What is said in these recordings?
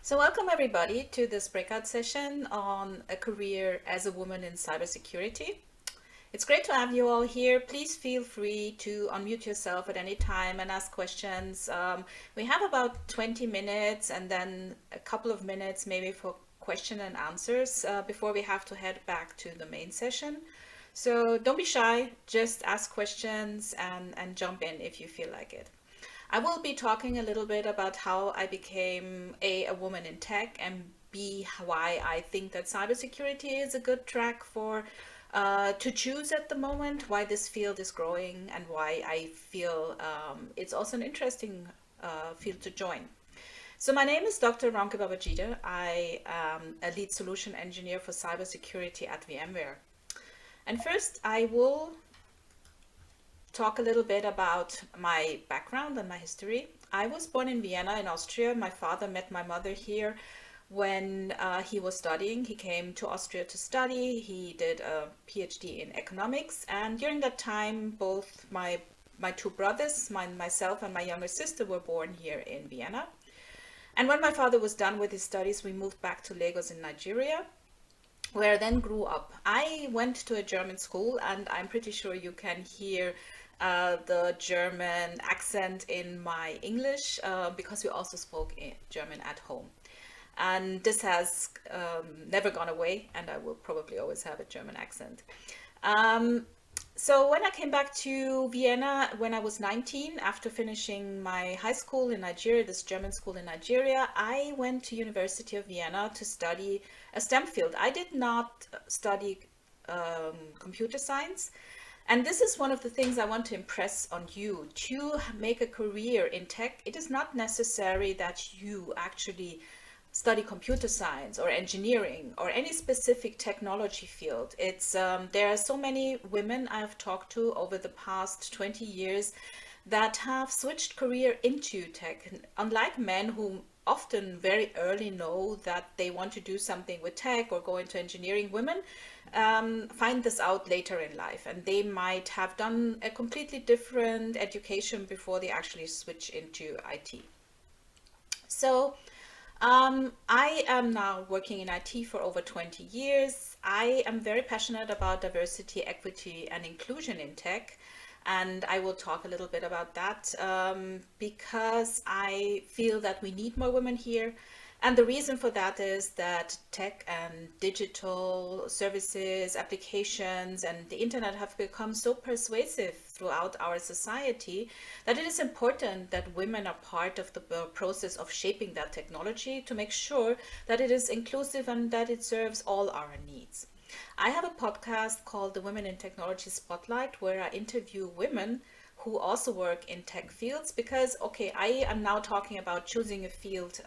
So welcome everybody to this breakout session on a career as a woman in cybersecurity. It's great to have you all here. Please feel free to unmute yourself at any time and ask questions. We have about 20 minutes and then a couple of minutes maybe for question and answers before we have to head back to the main session. So don't be shy, just ask questions and jump in if you feel like it. I will be talking a little bit about how I became a woman in tech, and B, why I think that cybersecurity is a good track for to choose at the moment, why this field is growing, and why I feel it's also an interesting field to join. So my name is Dr. Ronke Babajide. I am a lead solution engineer for cybersecurity at VMware. And first, I will talk a little bit about my background and my history. I was born in Vienna in Austria. My father met my mother here when he was studying. He came to Austria to study. He did a PhD in economics, and during that time both my two brothers, myself and my younger sister, were born here in Vienna. And when my father was done with his studies, we moved back to Lagos in Nigeria, where I then grew up. I went to a German school, and I'm pretty sure you can hear the German accent in my English because we also spoke German at home. And this has never gone away, and I will probably always have a German accent. So when I came back to Vienna when I was 19, after finishing my high school in Nigeria, this German school in Nigeria, I went to University of Vienna to study a STEM field. I did not study computer science. And this is one of the things I want to impress on you. To make a career in tech, it is not necessary that you actually study computer science or engineering or any specific technology field. There are so many women I have talked to over the past 20 years that have switched career into tech. Unlike men who often very early know that they want to do something with tech or go into engineering, women find this out later in life, and they might have done a completely different education before they actually switch into IT. So I am now working in IT for over 20 years. I am very passionate about diversity, equity, and inclusion in tech. And I will talk a little bit about that because I feel that we need more women here. And the reason for that is that tech and digital services, applications, and the internet have become so persuasive throughout our society that it is important that women are part of the process of shaping that technology to make sure that it is inclusive and that it serves all our needs. I have a podcast called the Women in Technology Spotlight, where I interview women who also work in tech fields, because, okay, I am now talking about choosing a field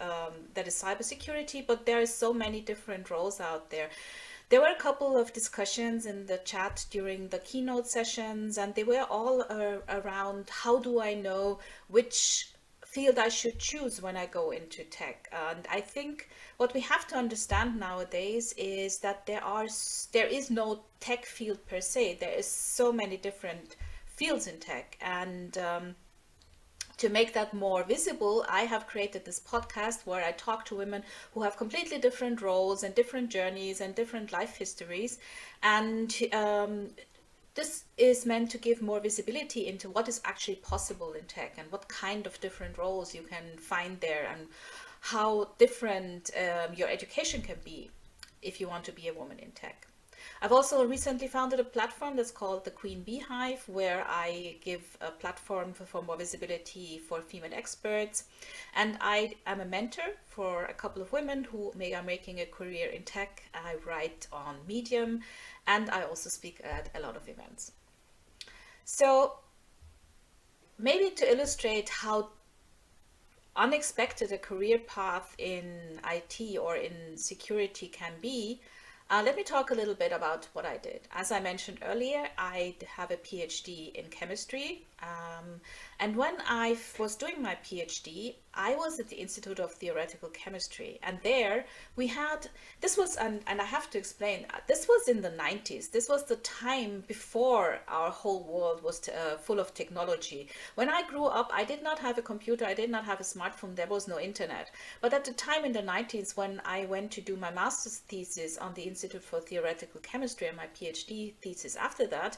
that is cybersecurity, but there are so many different roles out there. There were a couple of discussions in the chat during the keynote sessions, and they were all around how do I know which field I should choose when I go into tech. And I think what we have to understand nowadays is that there is no tech field per se. There is so many different fields in tech, and to make that more visible, I have created this podcast where I talk to women who have completely different roles and different journeys and different life histories, and this is meant to give more visibility into what is actually possible in tech and what kind of different roles you can find there, and how different your education can be if you want to be a woman in tech. I've also recently founded a platform that's called the Queen Bee Hive, where I give a platform for more visibility for female experts. And I am a mentor for a couple of women who are making a career in tech. I write on Medium, and I also speak at a lot of events. So maybe to illustrate how unexpected a career path in IT or in security can be, let me talk a little bit about what I did. As I mentioned earlier, I have a PhD in chemistry. And when I was doing my PhD, I was at the Institute of Theoretical Chemistry, and there we had this was and I have to explain, this was in the 90s. This was the time before our whole world was full of technology. When I grew up, I did not have a computer, I did not have a smartphone, there was no internet. But at the time in the 90s, when I went to do my master's thesis on the Institute for Theoretical Chemistry and my PhD thesis after that,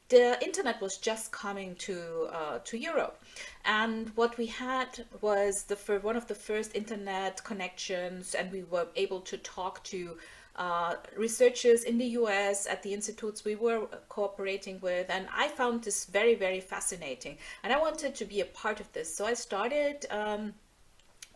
the internet was just coming to Europe, and what we had was one of the first internet connections, and we were able to talk to researchers in the US at the institutes we were cooperating with, and I found this very, very fascinating, and I wanted to be a part of this. So I started.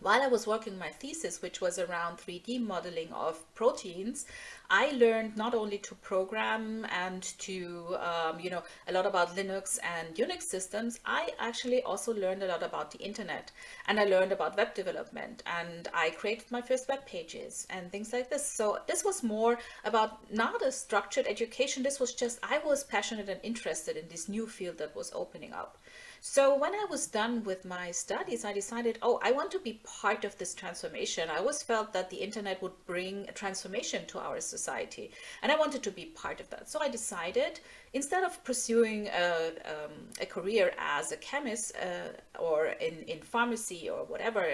While I was working my thesis, which was around 3D modeling of proteins, I learned not only to program and to, a lot about Linux and Unix systems. I actually also learned a lot about the internet, and I learned about web development, and I created my first web pages and things like this. So this was more about not a structured education. This was just, I was passionate and interested in this new field that was opening up. So when I was done with my studies, I decided, oh, I want to be part of this transformation. I always felt that the internet would bring a transformation to our society, and I wanted to be part of that. So I decided, instead of pursuing a career as a chemist or in pharmacy or whatever,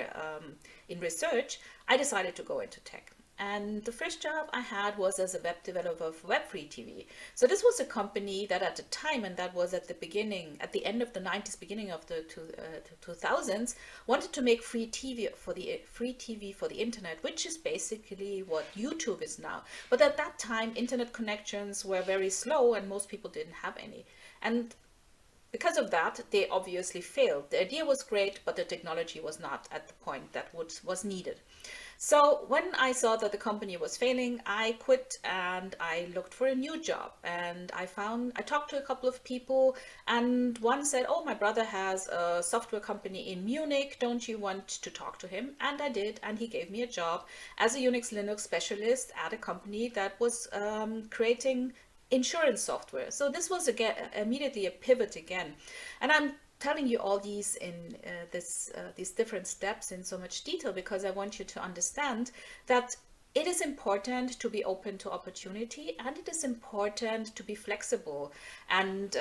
in research, I decided to go into tech. And the first job I had was as a web developer of Web3 TV. So this was a company that at the time, and that was at the beginning, at the end of the 90s, beginning of the 2000s, wanted to make free TV for the internet, which is basically what YouTube is now. But at that time, internet connections were very slow, and most people didn't have any. And because of that, they obviously failed. The idea was great, but the technology was not at the point that was needed. So when I saw that the company was failing, I quit and I looked for a new job. And I talked to a couple of people, and one said, oh, my brother has a software company in Munich. Don't you want to talk to him? And I did, and he gave me a job as a Unix Linux specialist at a company that was creating insurance software. So this was again immediately a pivot again. And I'm telling you all these in these different steps in so much detail because I want you to understand that it is important to be open to opportunity, and it is important to be flexible and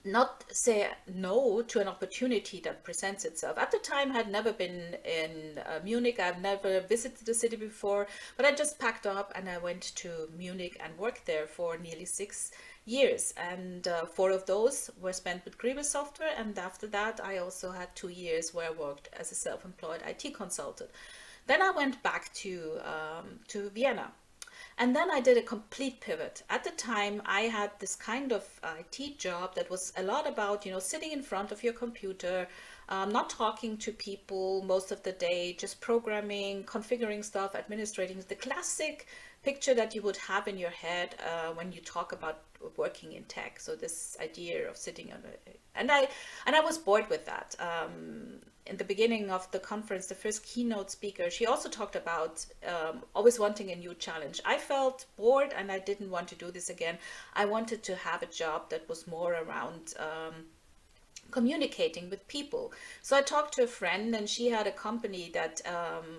not say no to an opportunity that presents itself. At the time, I had never been in Munich. I've never visited the city before, but I just packed up and I went to Munich and worked there for nearly 6 years. And 4 of those were spent with Griebel software. And after that, I also had 2 years where I worked as a self-employed IT consultant. Then I went back to Vienna. And then I did a complete pivot. At the time, I had this kind of IT job that was a lot about, sitting in front of your computer, not talking to people most of the day, just programming, configuring stuff, administrating, the classic picture that you would have in your head when you talk about working in tech. So this idea of sitting on and I was bored with that. In the beginning of the conference, the first keynote speaker, she also talked about always wanting a new challenge. I felt bored and I didn't want to do this again. I wanted to have a job that was more around communicating with people. So I talked to a friend, and she had a company that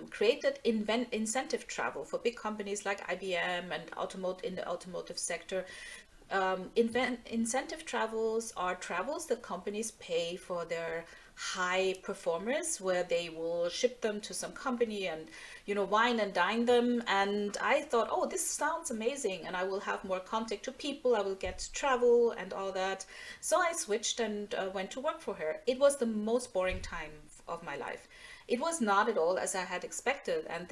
created incentive travel for big companies like IBM and in the automotive sector. Incentive travels are travels that companies pay for their high performers, where they will ship them to some company and wine and dine them. And I thought, oh, this sounds amazing, and I will have more contact to people, I will get to travel and all that. So I switched and went to work for her. It was the most boring time of my life. It was not at all as I had expected, and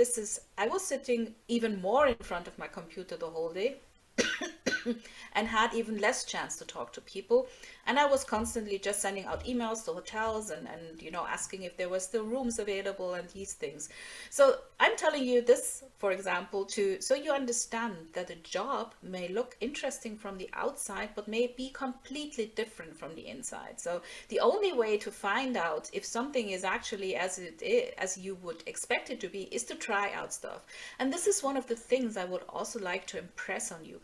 I was sitting even more in front of my computer the whole day and had even less chance to talk to people. And I was constantly just sending out emails to hotels and asking if there were still rooms available and these things. So I'm telling you this, for example, so you understand that a job may look interesting from the outside, but may be completely different from the inside. So the only way to find out if something is actually as it is, as you would expect it to be, is to try out stuff. And this is one of the things I would also like to impress on you.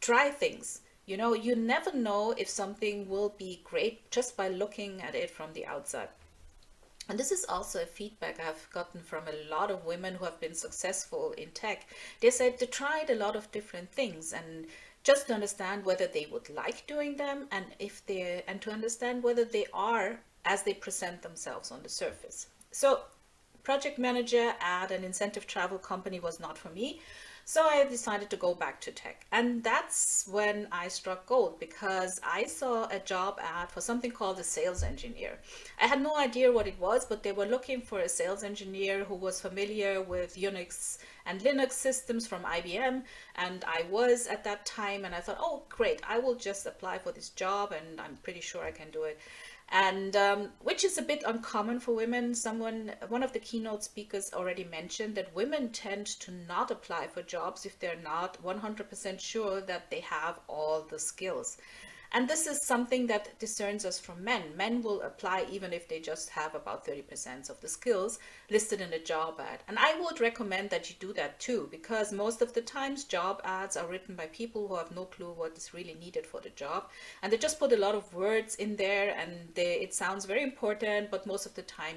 Try things. You never know if something will be great just by looking at it from the outside. And this is also a feedback I've gotten from a lot of women who have been successful in tech. They said they tried a lot of different things, and just to understand whether they would like doing them, and if they and to understand whether they are as they present themselves on the surface. So project manager at an incentive travel company was not for me. So I decided to go back to tech. And that's when I struck gold, because I saw a job ad for something called a sales engineer. I had no idea what it was, but they were looking for a sales engineer who was familiar with Unix and Linux systems from IBM. And I was at that time, and I thought, oh, great, I will just apply for this job, and I'm pretty sure I can do it. And which is a bit uncommon for women. One of the keynote speakers already mentioned that women tend to not apply for jobs if they're not 100% sure that they have all the skills. And this is something that discerns us from men. Men will apply even if they just have about 30% of the skills listed in a job ad. And I would recommend that you do that too, because most of the times job ads are written by people who have no clue what is really needed for the job. And they just put a lot of words in there, and it sounds very important, but most of the time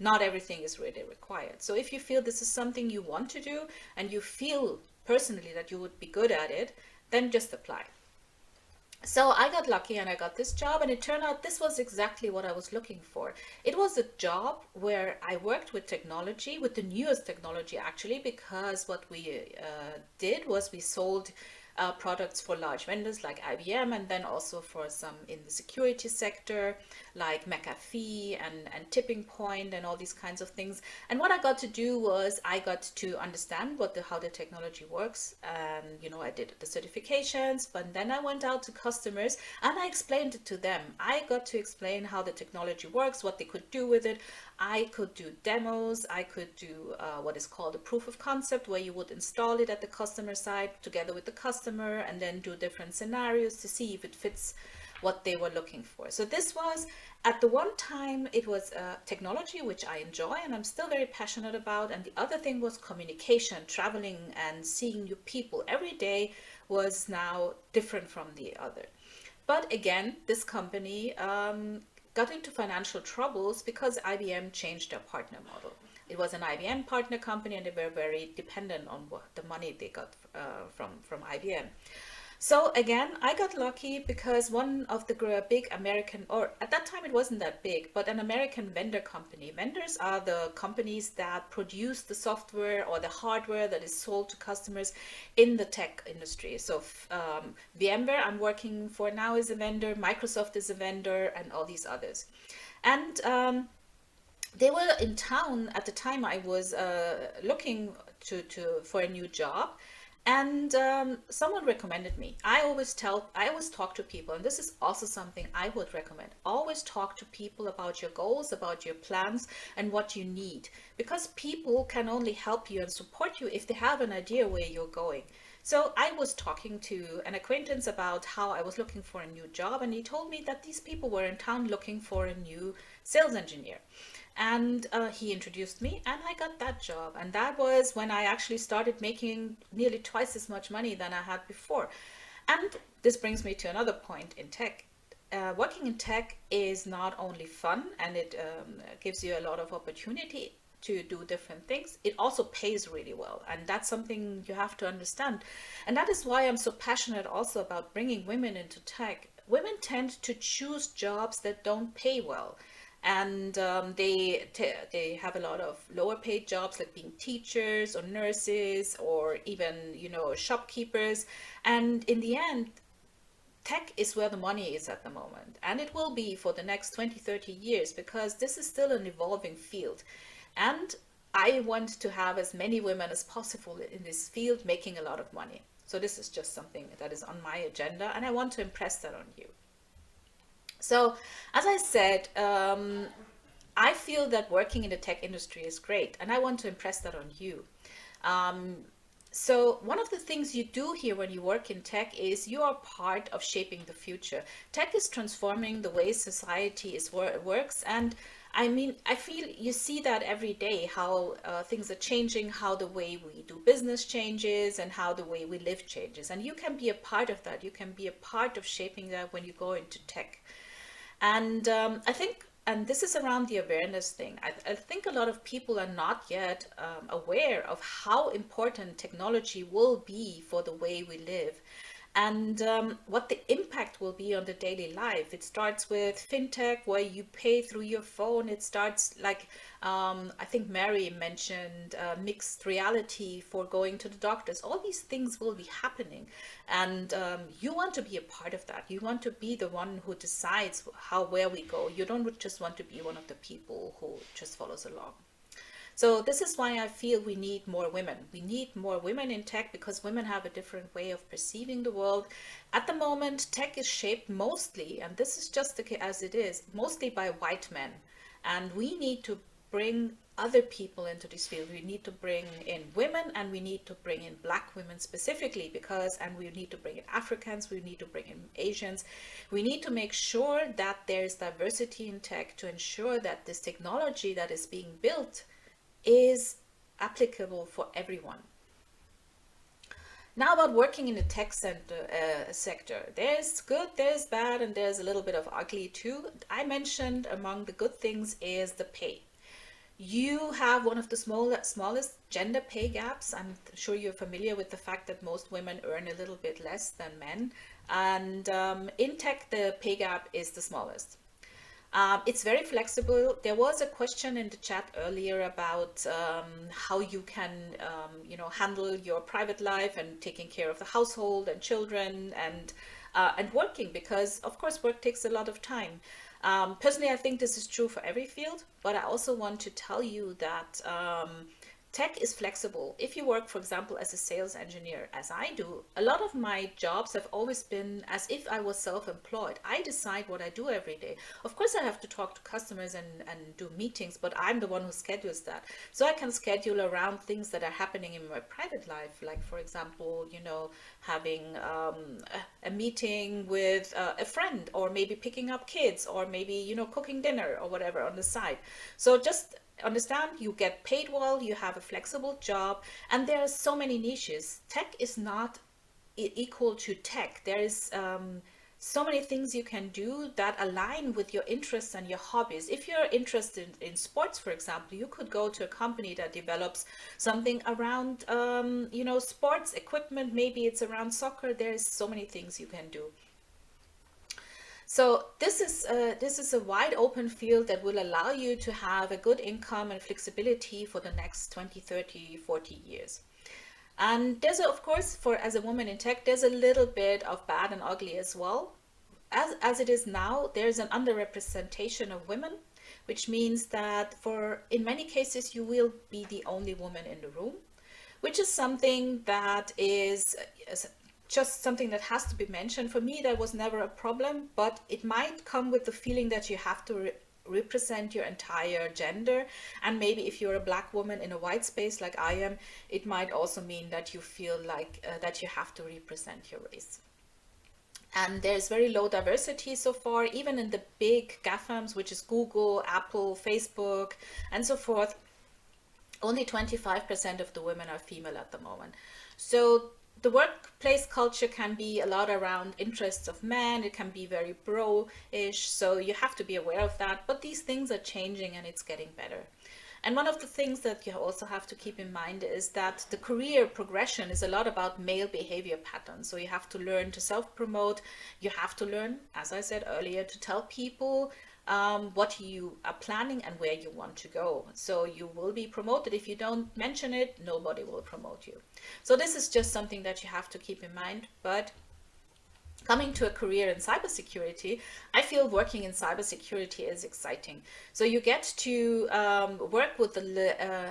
not everything is really required. So if you feel this is something you want to do and you feel personally that you would be good at it, then just apply. So I got lucky and I got this job, and it turned out this was exactly what I was looking for. It was a job where I worked with technology, with the newest technology actually, because what we did was we sold products for large vendors like IBM, and then also for some in the security sector like McAfee and Tipping Point and all these kinds of things. And what I got to do was I got to understand how the technology works, and I did the certifications, but then I went out to customers and I explained it to them. I got to explain how the technology works, what they could do with it. I could do demos. I could do what is called a proof of concept, where you would install it at the customer side together with the customer, and then do different scenarios to see if it fits what they were looking for. So this was, at the one time, it was technology, which I enjoy and I'm still very passionate about. And the other thing was communication, traveling and seeing new people every day was now different from the other. But again, this company got into financial troubles because IBM changed their partner model. It was an IBM partner company, and they were very dependent on the money they got from IBM. So again, I got lucky because one of the big American, or at that time it wasn't that big, but an American vendor company. Vendors are the companies that produce the software or the hardware that is sold to customers in the tech industry. So VMware I'm working for now is a vendor, Microsoft is a vendor, and all these others. And they were in town at the time I was looking for a new job. And someone recommended me. I always talk to people, and this is also something I would recommend. Always talk to people about your goals, about your plans, and what you need. Because people can only help you and support you if they have an idea where you're going. So I was talking to an acquaintance about how I was looking for a new job, and he told me that these people were in town looking for a new sales engineer. And he introduced me, and I got that job. And that was when I actually started making nearly twice as much money than I had before. And this brings me to another point in tech. Working in tech is not only fun, and it gives you a lot of opportunity to do different things. It also pays really well, and that's something you have to understand. And that is why I'm so passionate also about bringing women into tech. Women tend to choose jobs that don't pay well, and they have a lot of lower paid jobs, like being teachers or nurses, or even shopkeepers. And in the end, tech is where the money is at the moment, and it will be for the next 20-30 years, because this is still an evolving field. And I want to have as many women as possible in this field making a lot of money. So this is just something that is on my agenda, and I want to impress that on you. So, as I said, I feel that working in the tech industry is great, and I want to impress that on you. So one of the things you do here when you work in tech is you are part of shaping the future. Tech is transforming the way society works, and I mean, I feel you see that every day, how things are changing, how the way we do business changes, and how the way we live changes. And you can be a part of that. You can be a part of shaping that when you go into tech. And I think and this is around the awareness thing. I think a lot of people are not yet aware of how important technology will be for the way we live, and what the impact will be on the daily life. It starts with fintech, where you pay through your phone. It starts like, I think Mary mentioned mixed reality for going to the doctors. All these things will be happening. And you want to be a part of that. You want to be the one who decides where we go. You don't just want to be one of the people who just follows along. So this is why I feel we need more women. We need more women in tech because women have a different way of perceiving the world. At the moment, tech is shaped mostly, and this is just as it is, mostly by white men. And we need to bring other people into this field. We need to bring in women, and we need to bring in Black women specifically and we need to bring in Africans, we need to bring in Asians. We need to make sure that there's diversity in tech to ensure that this technology that is being built is applicable for everyone. Now about working in the tech sector. There's good, there's bad, and there's a little bit of ugly too. I mentioned among the good things is the pay. You have one of the smallest gender pay gaps. I'm sure you're familiar with the fact that most women earn a little bit less than men. And in tech, the pay gap is the smallest. It's very flexible. There was a question in the chat earlier about how you can, handle your private life and taking care of the household and children and working, because of course work takes a lot of time. Personally, I think this is true for every field, but I also want to tell you that tech is flexible. If you work, for example, as a sales engineer, as I do, a lot of my jobs have always been as if I was self-employed. I decide what I do every day. Of course, I have to talk to customers and do meetings, but I'm the one who schedules that. So I can schedule around things that are happening in my private life, like, for example, having a meeting with a friend, or maybe picking up kids, or maybe, cooking dinner or whatever on the side. So just understand, you get paid well, you have a flexible job, and there are so many niches. Tech is not equal to tech. There is so many things you can do that align with your interests and your hobbies. If you're interested in sports, for example, you could go to a company that develops something around sports equipment. Maybe it's around soccer. There's so many things you can do. So this is a wide open field that will allow you to have a good income and flexibility for the next 20, 30, 40 years. And there's, of course, as a woman in tech, there's a little bit of bad and ugly as well. As it is now, there's an underrepresentation of women, which means that in many cases, you will be the only woman in the room, which is something that is just something that has to be mentioned. For me, that was never a problem, but it might come with the feeling that you have to represent your entire gender. And maybe if you're a Black woman in a white space like I am, it might also mean that you feel like that you have to represent your race. And there's very low diversity so far, even in the big GAFAMs, which is Google, Apple, Facebook, and so forth. Only 25% of the women are female at the moment. So the workplace culture can be a lot around interests of men. It can be very bro-ish, so you have to be aware of that. But these things are changing and it's getting better. And one of the things that you also have to keep in mind is that the career progression is a lot about male behavior patterns. So you have to learn to self-promote. You have to learn, as I said earlier, to tell people what you are planning and where you want to go. So you will be promoted. If you don't mention it, nobody will promote you. So this is just something that you have to keep in mind. But coming to a career in cybersecurity, I feel working in cybersecurity is exciting. So you get to work with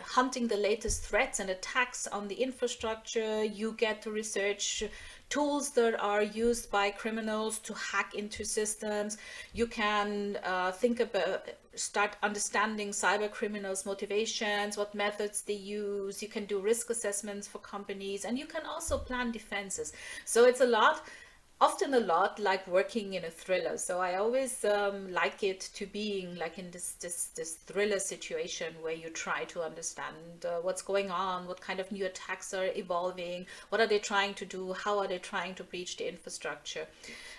hunting the latest threats and attacks on the infrastructure. You get to research tools that are used by criminals to hack into systems. You can start understanding cyber criminals' motivations, what methods they use. You can do risk assessments for companies, and you can also plan defenses. So it's a lot often a lot like working in a thriller. So I always like it to being like in this thriller situation where you try to understand what's going on, what kind of new attacks are evolving, what are they trying to do, how are they trying to breach the infrastructure.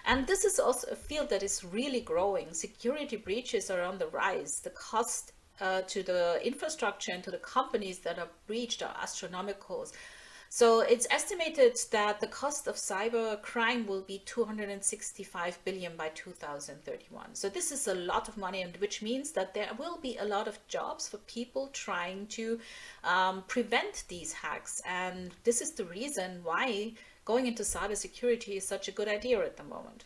And this is also a field that is really growing. Security breaches are on the rise. The cost to the infrastructure and to the companies that are breached are astronomical. So it's estimated that the cost of cyber crime will be 265 billion by 2031. So this is a lot of money, and which means that there will be a lot of jobs for people trying to prevent these hacks. And this is the reason why going into cybersecurity is such a good idea at the moment.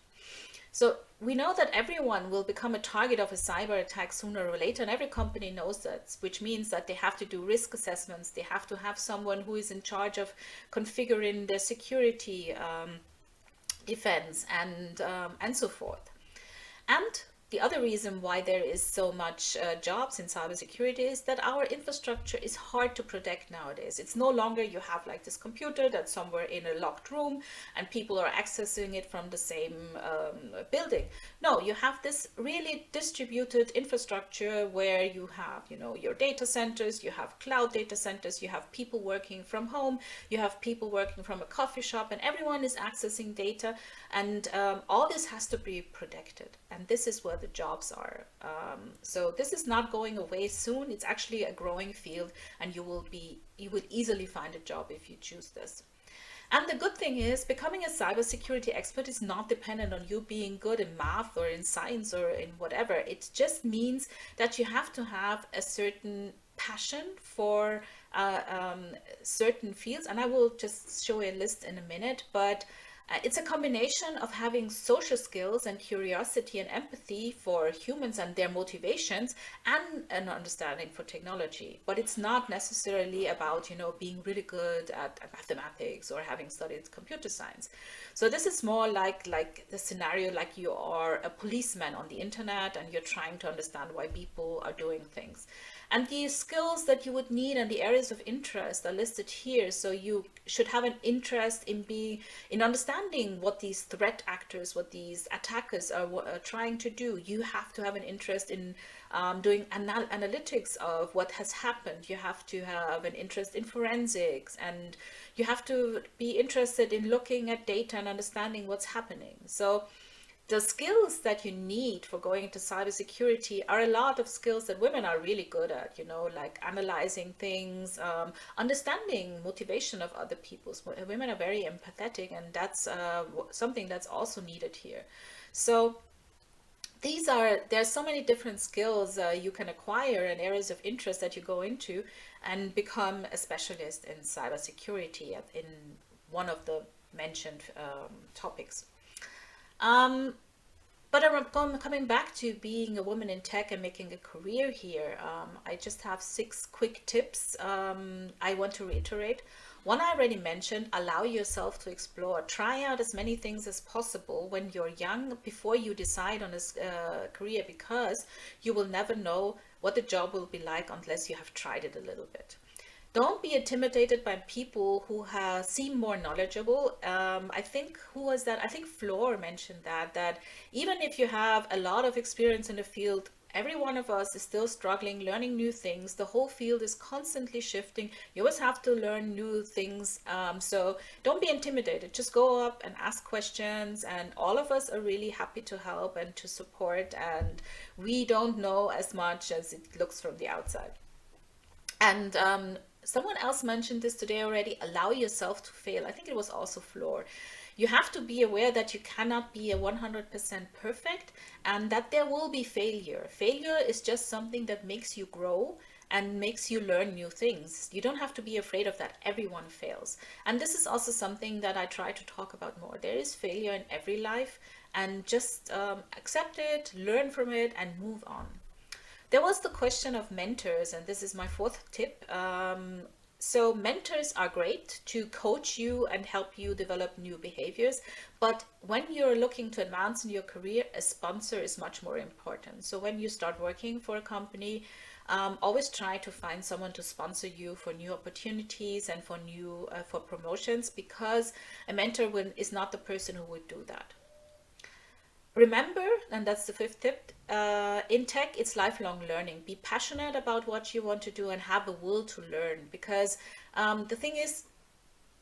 So we know that everyone will become a target of a cyber attack sooner or later, and every company knows that, which means that they have to do risk assessments. They have to have someone who is in charge of configuring their security defense and so forth. And the other reason why there is so much jobs in cybersecurity is that our infrastructure is hard to protect nowadays. It's no longer you have like this computer that's somewhere in a locked room and people are accessing it from the same building. No, you have this really distributed infrastructure where you have, you know, your data centers, you have cloud data centers, you have people working from home, you have people working from a coffee shop, and everyone is accessing data, and all this has to be protected. And this is where the jobs are. So this is not going away soon. It's actually a growing field, and you will easily find a job if you choose this. And the good thing is, becoming a cybersecurity expert is not dependent on you being good in math or in science or in whatever. It just means that you have to have a certain passion for certain fields. And I will just show you a list in a minute, but it's a combination of having social skills and curiosity and empathy for humans and their motivations, and an understanding for technology. But it's not necessarily about, you know, being really good at mathematics or having studied computer science. So this is more like the scenario like you are a policeman on the internet and you're trying to understand why people are doing things. And the skills that you would need and the areas of interest are listed here. So you should have an interest in understanding what these threat actors, what these attackers are trying to do. You have to have an interest in doing analytics of what has happened. You have to have an interest in forensics, and you have to be interested in looking at data and understanding what's happening. So the skills that you need for going into cybersecurity are a lot of skills that women are really good at, you know, like analyzing things, understanding motivation of other people. Women are very empathetic, and that's something that's also needed here. So there are so many different skills you can acquire and areas of interest that you go into and become a specialist in cybersecurity in one of the mentioned topics. But I'm coming back to being a woman in tech and making a career here. I just have 6 quick tips I want to reiterate. One I already mentioned: allow yourself to explore. Try out as many things as possible when you're young before you decide on a career, because you will never know what the job will be like unless you have tried it a little bit. Don't be intimidated by people who seem more knowledgeable. I think, who was that? I think Floor mentioned that even if you have a lot of experience in the field, every one of us is still struggling, learning new things. The whole field is constantly shifting. You always have to learn new things. So don't be intimidated. Just go up and ask questions, and all of us are really happy to help and to support. And we don't know as much as it looks from the outside. And someone else mentioned this today already: allow yourself to fail. I think it was also Floor. You have to be aware that you cannot be a 100% perfect, and that there will be failure. Failure is just something that makes you grow and makes you learn new things. You don't have to be afraid of that. Everyone fails. And this is also something that I try to talk about more. There is failure in every life, and just accept it, learn from it, and move on. There was the question of mentors, and this is my 4th tip. So mentors are great to coach you and help you develop new behaviors. But when you're looking to advance in your career, a sponsor is much more important. So when you start working for a company, always try to find someone to sponsor you for new opportunities and for new for promotions, because a mentor is not the person who would do that. Remember, and that's the fifth tip, in tech, it's lifelong learning. Be passionate about what you want to do and have the will to learn, because the thing is,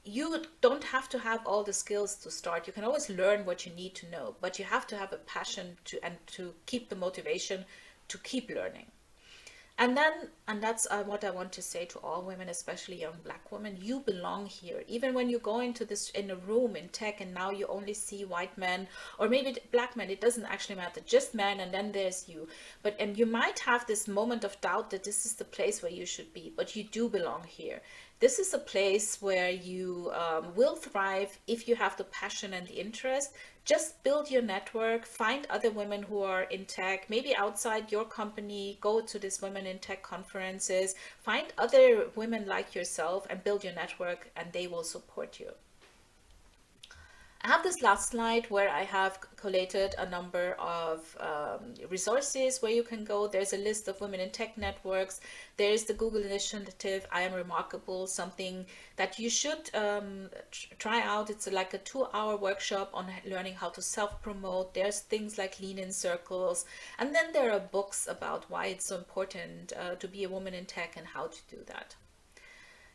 you don't have to have all the skills to start. You can always learn what you need to know, but you have to have a passion to keep the motivation to keep learning. And that's what I want to say to all women, especially young Black women. You belong here. Even when you go into this in a room in tech and now you only see white men or maybe Black men, it doesn't actually matter, just men, and then there's you. And you might have this moment of doubt that this is the place where you should be, but you do belong here. This is a place where you will thrive if you have the passion and the interest. Just build your network, find other women who are in tech, maybe outside your company, go to these women in tech conferences, find other women like yourself and build your network, and they will support you. I have this last slide where I have collated a number of resources where you can go. There's a list of women in tech networks. There's the Google initiative, I Am Remarkable, something that you should try out. It's like a 2-hour workshop on learning how to self-promote. There's things like Lean In Circles. And then there are books about why it's so important to be a woman in tech and how to do that.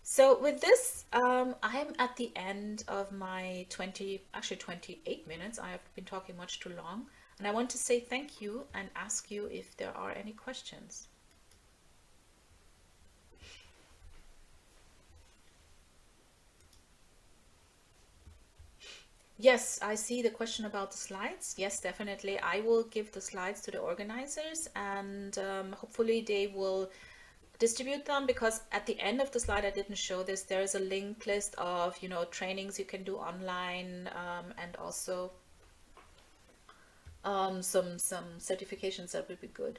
So with this, I'm at the end of my 28 minutes. I have been talking much too long. And I want to say thank you and ask you if there are any questions. Yes, I see the question about the slides. Yes, definitely. I will give the slides to the organizers, and hopefully they will distribute them, because at the end of the slide, I didn't show this, there is a link list of, trainings you can do online, and also some certifications that would be good.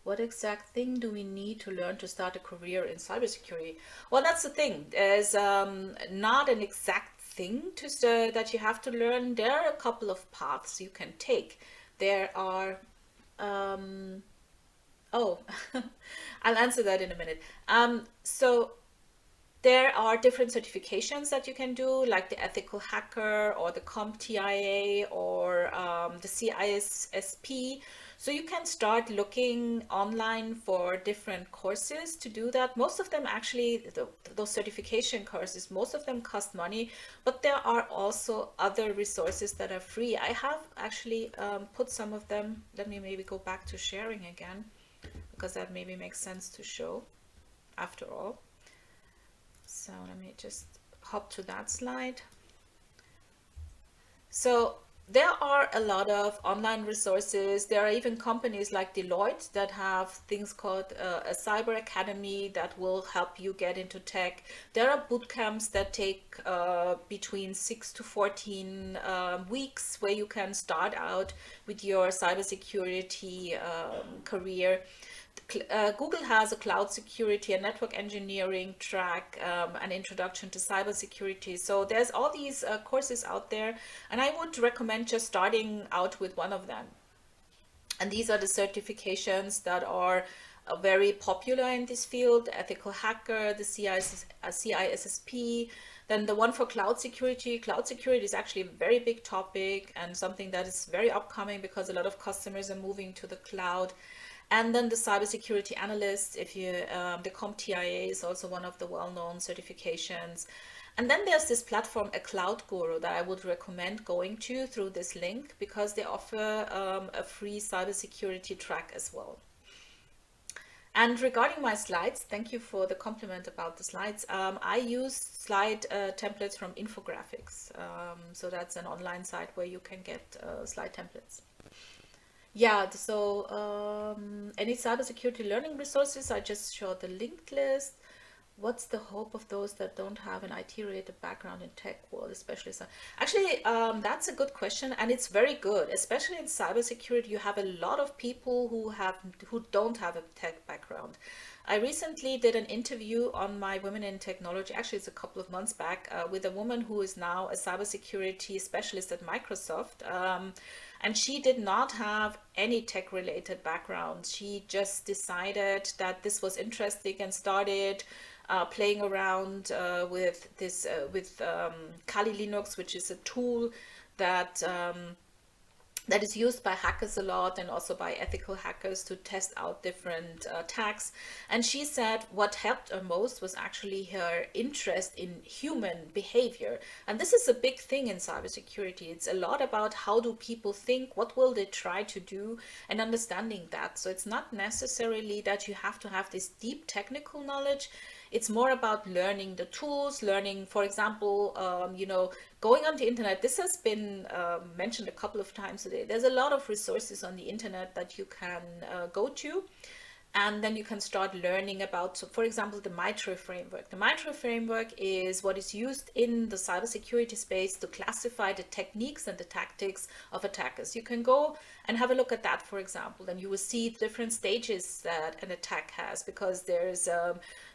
What exact thing do we need to learn to start a career in cybersecurity? Well, that's the thing. There's not an exact thing that you have to learn. There are a couple of paths you can take. There are oh, I'll answer that in a minute. So there are different certifications that you can do, like the Ethical Hacker or the CompTIA or the CISSP. So you can start looking online for different courses to do that. Most of them actually, those certification courses, most of them cost money, but there are also other resources that are free. I have actually put some of them. Let me maybe go back to sharing again, because that maybe makes sense to show after all. So let me just hop to that slide. So there are a lot of online resources. There are even companies like Deloitte that have things called a Cyber Academy that will help you get into tech. There are boot camps that take between 6 to 14 weeks, where you can start out with your cybersecurity career. Google has a cloud security and network engineering track, an introduction to cybersecurity. So there's all these courses out there, and I would recommend just starting out with one of them. And these are the certifications that are very popular in this field: Ethical Hacker, the CISSP. Then the one for cloud security. Cloud security is actually a very big topic and something that is very upcoming, because a lot of customers are moving to the cloud. And then the cybersecurity analyst, the CompTIA is also one of the well-known certifications. And then there's this platform, A Cloud Guru, that I would recommend going to through this link, because they offer a free cybersecurity track as well. And regarding my slides, thank you for the compliment about the slides. I use slide templates from Infographics. So that's an online site where you can get slide templates. Yeah, so any cybersecurity learning resources, I just showed the linked list. What's the hope of those that don't have an IT-related background in tech world, especially? Actually, that's a good question, and it's very good, especially in cybersecurity. You have a lot of people who don't have a tech background. I recently did an interview on my Women in Technology, actually it's a couple of months back, with a woman who is now a cybersecurity specialist at Microsoft. And she did not have any tech related background. She just decided that this was interesting and started playing around with this, with Kali Linux, which is a tool that that is used by hackers a lot and also by ethical hackers to test out different attacks. And she said what helped her most was actually her interest in human behavior. And this is a big thing in cybersecurity. It's a lot about how do people think, what will they try to do, and understanding that. So it's not necessarily that you have to have this deep technical knowledge. It's more about learning the tools, learning, for example, going on the internet. This has been mentioned a couple of times today. There's a lot of resources on the internet that you can go to. And then you can start learning about, so for example, the MITRE framework. The MITRE framework is what is used in the cybersecurity space to classify the techniques and the tactics of attackers. You can go and have a look at that, for example, and you will see different stages that an attack has, because there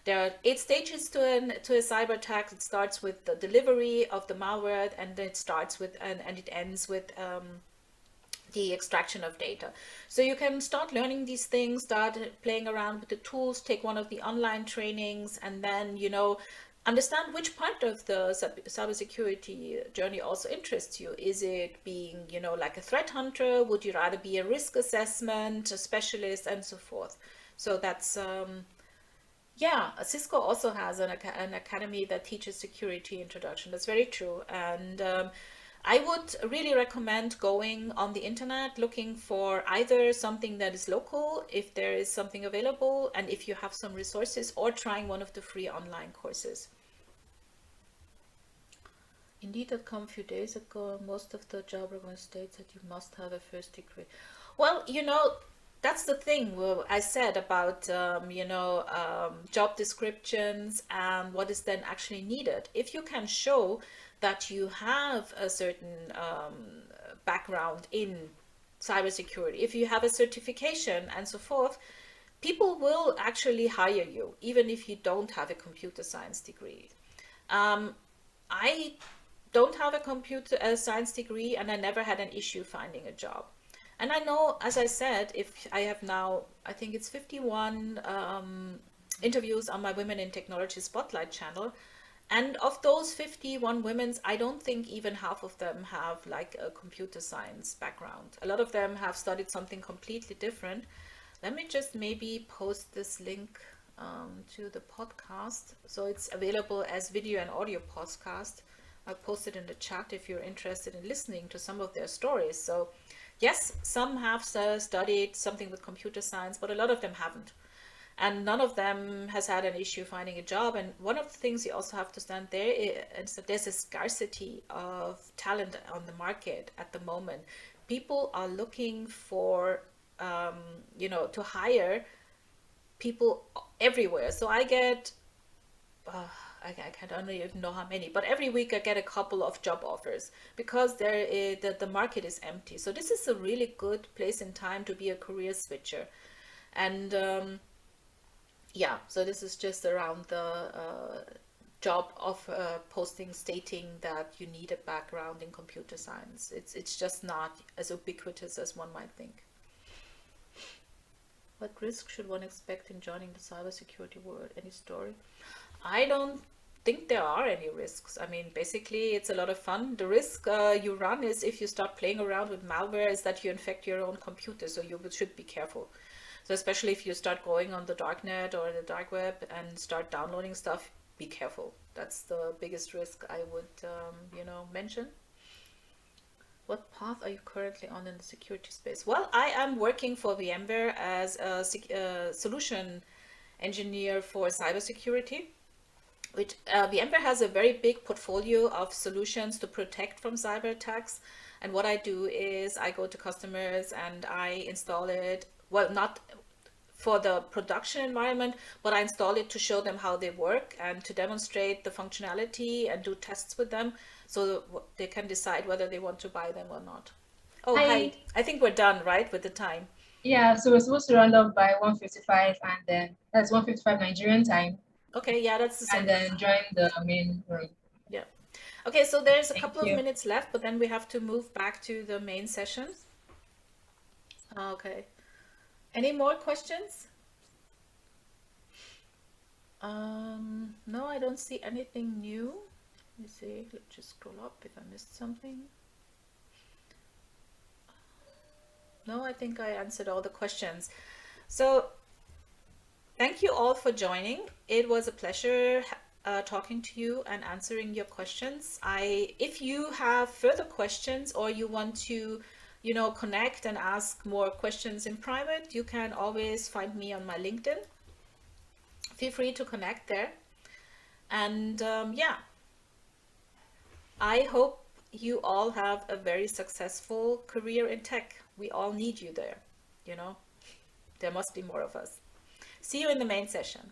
are 8 stages to a cyber attack. It starts with the delivery of the malware, and then it starts with and it ends with the extraction of data. So you can start learning these things, start playing around with the tools, take one of the online trainings, and then, understand which part of the cybersecurity journey also interests you. Is it being, like a threat hunter? Would you rather be a risk assessment, a specialist, and so forth? So that's, yeah, Cisco also has an academy that teaches security introduction. That's very true. And I would really recommend going on the internet, looking for either something that is local, if there is something available, and if you have some resources, or trying one of the free online courses. Indeed.com a few days ago, most of the job requirements states that you must have a first degree. Well, that's the thing I said about, job descriptions and what is then actually needed. If you can show that you have a certain background in cybersecurity, if you have a certification and so forth, people will actually hire you, even if you don't have a computer science degree. I don't have a computer science degree, and I never had an issue finding a job. And I know, as I said, if I have now, I think it's 51 interviews on my Women in Technology Spotlight channel. And of those 51 women, I don't think even half of them have like a computer science background. A lot of them have studied something completely different. Let me just maybe post this link to the podcast. So it's available as video and audio podcast. I'll post it in the chat if you're interested in listening to some of their stories. So yes, some have studied something with computer science, but a lot of them haven't. And none of them has had an issue finding a job. And one of the things you also have to understand there is that there's a scarcity of talent on the market at the moment. People are looking for, to hire people everywhere. So I get, I don't even know how many, but every week I get a couple of job offers, because the market is empty. So this is a really good place and time to be a career switcher. And yeah, so this is just around the job of posting stating that you need a background in computer science. It's just not as ubiquitous as one might think. What risk should one expect in joining the cybersecurity world? Any story? I don't think there are any risks. I mean, basically, it's a lot of fun. The risk you run is, if you start playing around with malware, is that you infect your own computer. So you should be careful. So especially if you start going on the darknet or the dark web and start downloading stuff, be careful. That's the biggest risk I would, mention. What path are you currently on in the security space? Well, I am working for VMware as a solution engineer for cybersecurity. Which VMware has a very big portfolio of solutions to protect from cyber attacks. And what I do is I go to customers and I install it. Well, not for the production environment, but I install it to show them how they work and to demonstrate the functionality and do tests with them, so they can decide whether they want to buy them or not. Oh, hi. I think we're done, right, with the time. Yeah, so we're supposed to round up by 1:55, and then that's 1:55 Nigerian time, Okay, yeah, that's the and same. then join the main room. Yeah. Okay, so there's a couple Thank of you. minutes left, but then we have to move back to the main session. Okay. Any more questions? No, I don't see anything new. Let me see. Let's just scroll up if I missed something. No, I think I answered all the questions. So thank you all for joining. It was a pleasure talking to you and answering your questions. If you have further questions or you want to, connect and ask more questions in private, you can always find me on my LinkedIn. Feel free to connect there. And yeah, I hope you all have a very successful career in tech. We all need you there, you know. There must be more of us. See you in the main session.